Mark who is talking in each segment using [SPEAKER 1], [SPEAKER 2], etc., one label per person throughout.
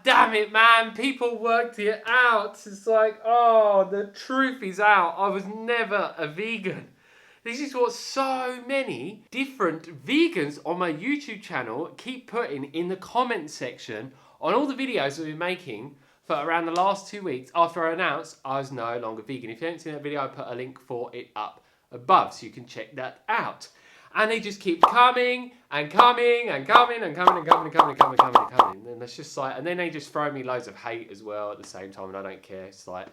[SPEAKER 1] damn it, man. People worked it out. It's like, oh, the truth is out. I was never a vegan. This is what so many different vegans on my YouTube channel keep putting in the comment section on all the videos I've been making for around the last 2 weeks after I announced I was no longer vegan. If you haven't seen that video, I put a link for it up above so you can check that out. And they just keep coming and coming and coming and coming and coming and coming and coming and coming and coming. And it's just like, and then they just throw me loads of hate as well at the same time, and I don't care. It's like,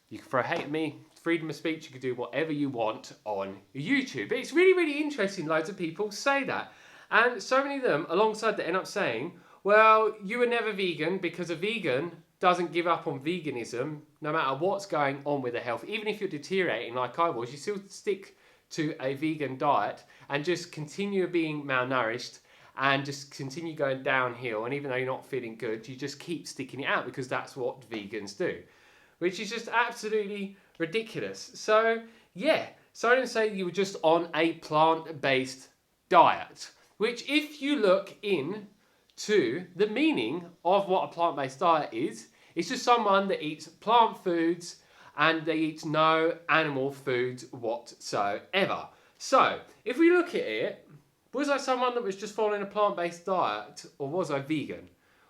[SPEAKER 1] you can throw hate at me, freedom of speech, you can do whatever you want on YouTube. But it's really, really interesting, loads of people say that. And so many of them, alongside that, end up saying, well, you were never vegan because a vegan doesn't give up on veganism no matter what's going on with their health. Even if you're deteriorating like I was, you still stick to a vegan diet and just continue being malnourished and just continue going downhill. And even though you're not feeling good, you just keep sticking it out because that's what vegans do, which is just absolutely ridiculous. So yeah, so I didn't say you were just on a plant-based diet, which if you look into the meaning of what a plant-based diet is, it's just someone that eats plant foods and they eat no animal foods whatsoever. So, if we look at it, was I someone that was just following a plant-based diet or was I vegan?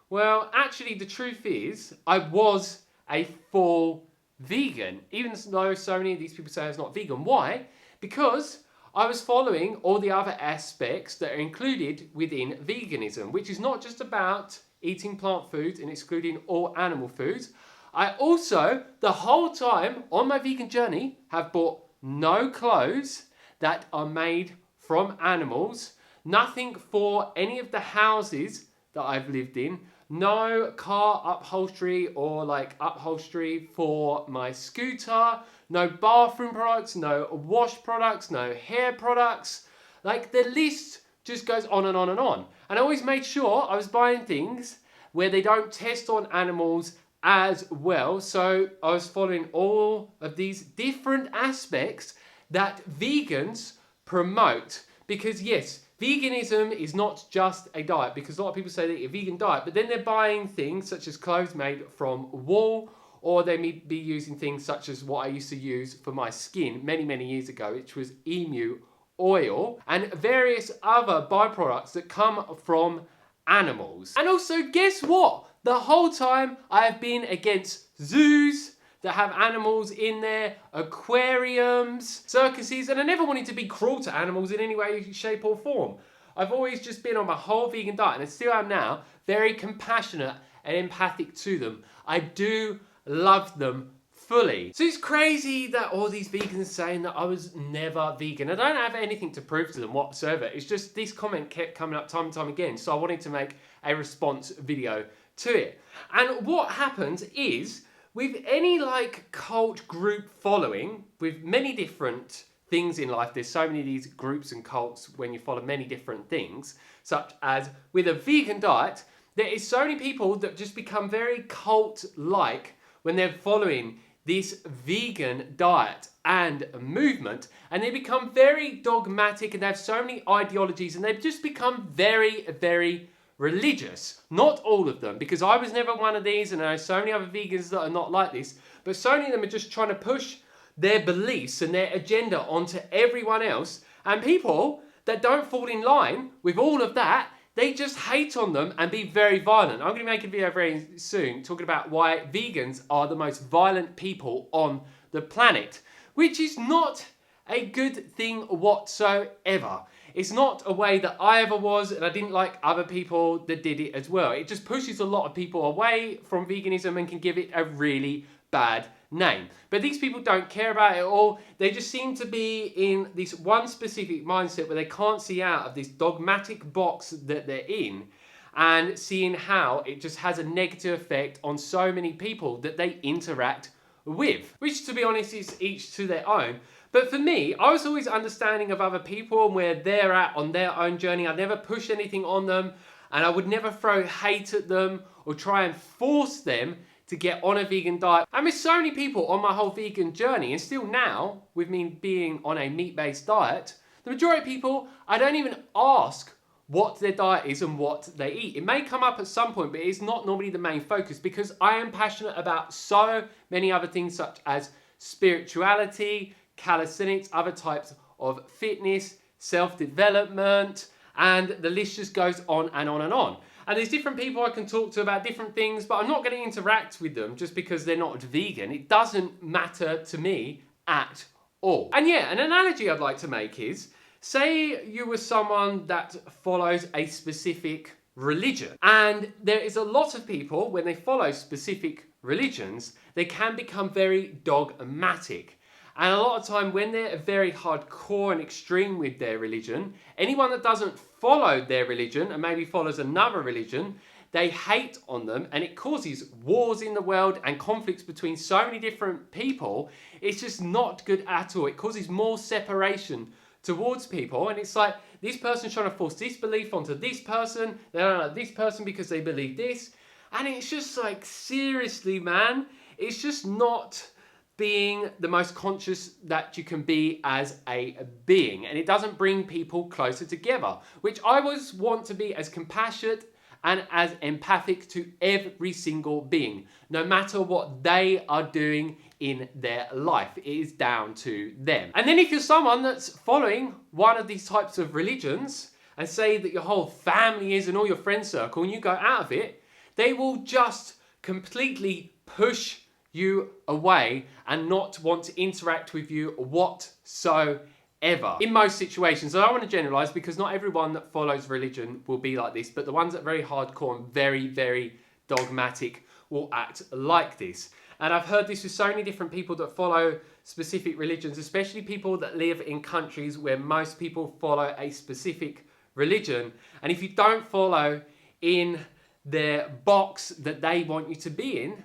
[SPEAKER 1] Well, actually the truth is, I was a full vegan, even though so many of these people say I was not vegan. Why? Because I was following all the other aspects that are included within veganism, which is not just about eating plant foods and excluding all animal foods. I also, the whole time on my vegan journey, have bought no clothes that are made from animals, nothing for any of the houses that I've lived in, no car upholstery or like upholstery for my scooter, no bathroom products, no wash products, no hair products. Like the list just goes on and on and on. And I always made sure I was buying things where they don't test on animals as well. So I was following all of these different aspects that vegans promote. Because yes, veganism is not just a diet, because a lot of people say they eat a vegan diet, but then they're buying things such as clothes made from wool, or they may be using things such as what I used to use for my skin many, many years ago, which was emu oil, and various other byproducts that come from animals. And also, guess what? The whole time I have been against zoos that have animals in there, aquariums, circuses, and I never wanted to be cruel to animals in any way, shape or form. I've always just been on my whole vegan diet, and I still am now, very compassionate and empathic to them. I do love them fully. So it's crazy that all these vegans are saying that I was never vegan. I don't have anything to prove to them whatsoever. It's just this comment kept coming up time and time again, so I wanted to make a response video to it. And what happens is, with any like cult group following, with many different things in life, there's so many of these groups and cults when you follow many different things, such as with a vegan diet, there is so many people that just become very cult-like when they're following this vegan diet and movement, and they become very dogmatic and they have so many ideologies and they've just become very, very religious. Not all of them, because I was never one of these, and there are so many other vegans that are not like this, but so many of them are just trying to push their beliefs and their agenda onto everyone else, and people that don't fall in line with all of that, they just hate on them and be very violent. I'm going to make a video very soon talking about why vegans are the most violent people on the planet, which is not a good thing whatsoever. It's not a way that I ever was, and I didn't like other people that did it as well. It just pushes a lot of people away from veganism and can give it a really bad name. But these people don't care about it at all. They just seem to be in this one specific mindset where they can't see out of this dogmatic box that they're in, and seeing how it just has a negative effect on so many people that they interact with, which to be honest is each to their own. But for me, I was always understanding of other people and where they're at on their own journey. I never push anything on them, and I would never throw hate at them or try and force them to get on a vegan diet. And with so many people on my whole vegan journey, and still now, with me being on a meat-based diet, the majority of people, I don't even ask what their diet is and what they eat. It may come up at some point, but it's not normally the main focus because I am passionate about so many other things such as spirituality, calisthenics, other types of fitness, self-development, and the list just goes on and on and on. And there's different people I can talk to about different things, but I'm not going to interact with them just because they're not vegan. It doesn't matter to me at all. And yeah, an analogy I'd like to make is, say you were someone that follows a specific religion, and there is a lot of people, when they follow specific religions, they can become very dogmatic. And a lot of time when they're very hardcore and extreme with their religion, anyone that doesn't follow their religion and maybe follows another religion, they hate on them, and it causes wars in the world and conflicts between so many different people. It's just not good at all. It causes more separation towards people, and it's like this person's trying to force this belief onto this person, they don't like this person because they believe this, and it's just like, seriously man, it's just not being the most conscious that you can be as a being, and it doesn't bring people closer together, which I always want to be as compassionate and as empathic to every single being, no matter what they are doing in their life. It is down to them. And then if you're someone that's following one of these types of religions, and say that your whole family is and all your friend circle, and you go out of it, they will just completely push you away and not want to interact with you whatsoever. In most situations, I don't want to generalize because not everyone that follows religion will be like this, but the ones that are very hardcore and very, very dogmatic will act like this. And I've heard this with so many different people that follow specific religions, especially people that live in countries where most people follow a specific religion. And if you don't follow in their box that they want you to be in,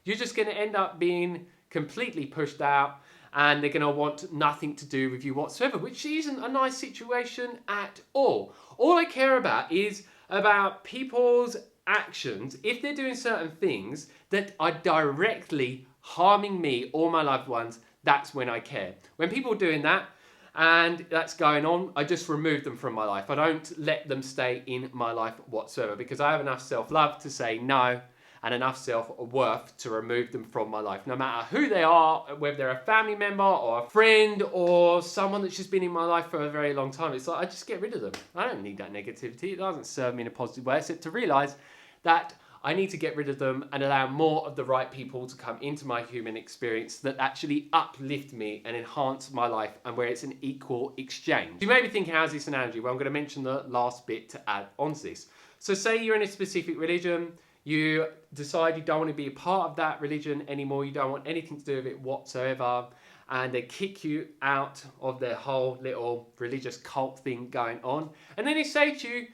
[SPEAKER 1] you're just going to end up being completely pushed out, and they're going to want nothing to do with you whatsoever, which isn't a nice situation at all. All I care about is about people's actions. If they're doing certain things that are directly harming me or my loved ones, that's when I care. When people are doing that and that's going on, I just remove them from my life. I don't let them stay in my life whatsoever because I have enough self-love to say no, and enough self-worth to remove them from my life. No matter who they are, whether they're a family member or a friend or someone that's just been in my life for a very long time, it's like I just get rid of them. I don't need that negativity. It doesn't serve me in a positive way, except to realise that I need to get rid of them and allow more of the right people to come into my human experience that actually uplift me and enhance my life, and where it's an equal exchange. You may be thinking, how's this analogy? Well, I'm going to mention the last bit to add on to this. So say you're in a specific religion, you decide you don't want to be a part of that religion anymore, you don't want anything to do with it whatsoever, and they kick you out of their whole little religious cult thing going on. And then they say to you,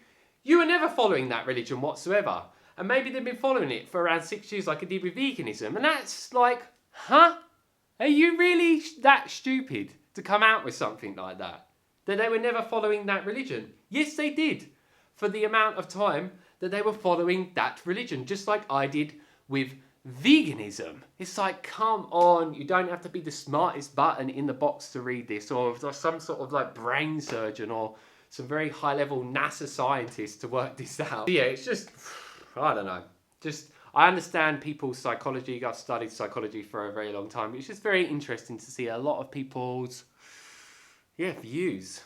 [SPEAKER 1] you were never following that religion whatsoever. And maybe they've been following it for around 6 years like I did with veganism. And that's like, huh? Are you really that stupid to come out with something like that? That they were never following that religion? Yes, they did. For the amount of time that they were following that religion, just like I did with veganism. It's like, come on, you don't have to be the smartest button in the box to read this, or some sort of like brain surgeon or some very high level NASA scientist to work this out. But yeah, it's just, I don't know. I understand people's psychology. I've studied psychology for a very long time. It's just very interesting to see a lot of people's views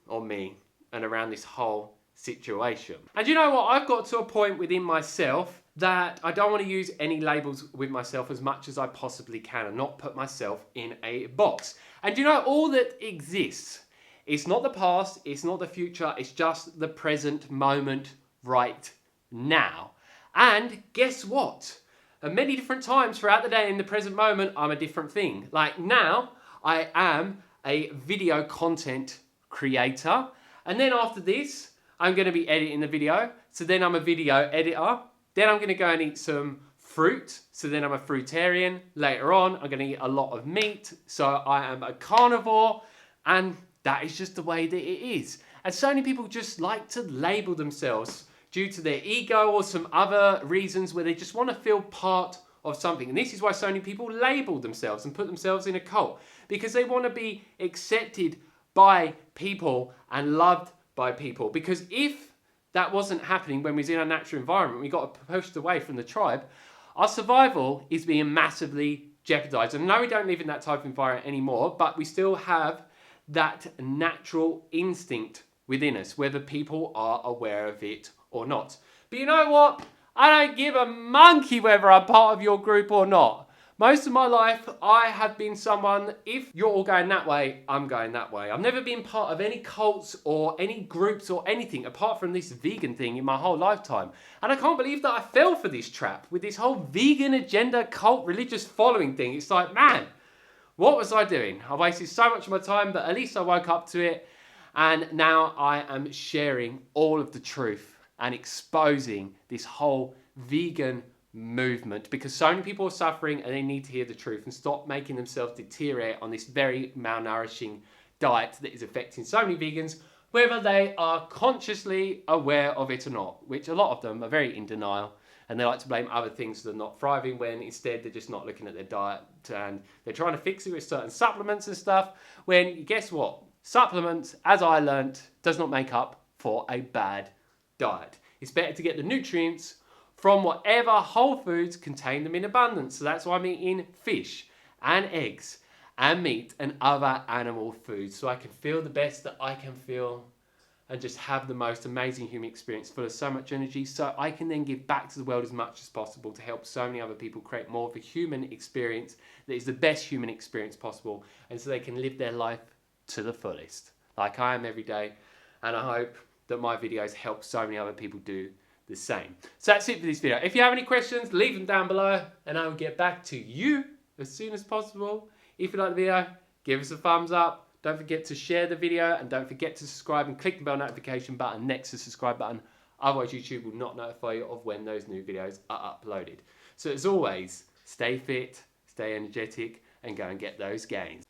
[SPEAKER 1] on me and around this whole situation. And you know what? I've got to a point within myself that I don't want to use any labels with myself as much as I possibly can and not put myself in a box. And you know, all that exists, it's not the past, it's not the future, it's just the present moment right now. And guess what? At many different times throughout the day in the present moment, I'm a different thing. Like now, I am a video content creator. And then after this, I'm going to be editing the video. So then I'm a video editor. Then I'm going to go and eat some fruit. So then I'm a fruitarian. Later on, I'm going to eat a lot of meat. So I am a carnivore. And that is just the way that it is. And so many people just like to label themselves due to their ego or some other reasons where they just want to feel part of something. And this is why so many people label themselves and put themselves in a cult, because they want to be accepted by people and loved by people. Because if that wasn't happening when we was in our natural environment, we got pushed away from the tribe, our survival is being massively jeopardized. And no, we don't live in that type of environment anymore, but we still have that natural instinct within us, whether people are aware of it or not. But you know what? I don't give a monkey whether I'm part of your group or not. Most of my life, I have been someone, if you're all going that way, I'm going that way. I've never been part of any cults or any groups or anything apart from this vegan thing in my whole lifetime. And I can't believe that I fell for this trap with this whole vegan agenda, cult, religious following thing. It's like, man, what was I doing? I wasted so much of my time, but at least I woke up to it. And now I am sharing all of the truth and exposing this whole vegan movement, because so many people are suffering and they need to hear the truth and stop making themselves deteriorate on this very malnourishing diet that is affecting so many vegans, whether they are consciously aware of it or not, which a lot of them are very in denial, and they like to blame other things that are not thriving, when instead they're just not looking at their diet and they're trying to fix it with certain supplements and stuff, when guess what? Supplements, as I learnt, does not make up for a bad diet. It's better to get the nutrients from whatever whole foods contain them in abundance. So that's why I'm eating fish and eggs and meat and other animal foods, so I can feel the best that I can feel and just have the most amazing human experience full of so much energy, so I can then give back to the world as much as possible to help so many other people create more of a human experience that is the best human experience possible, and so they can live their life to the fullest, like I am every day. And I hope that my videos help so many other people do the same. So that's it for this video. If you have any questions, leave them down below and I will get back to you as soon as possible. If you like the video, give us a thumbs up. Don't forget to share the video, and don't forget to subscribe and click the bell notification button next to the subscribe button. Otherwise YouTube will not notify you of when those new videos are uploaded. So as always, stay fit, stay energetic, and go and get those gains.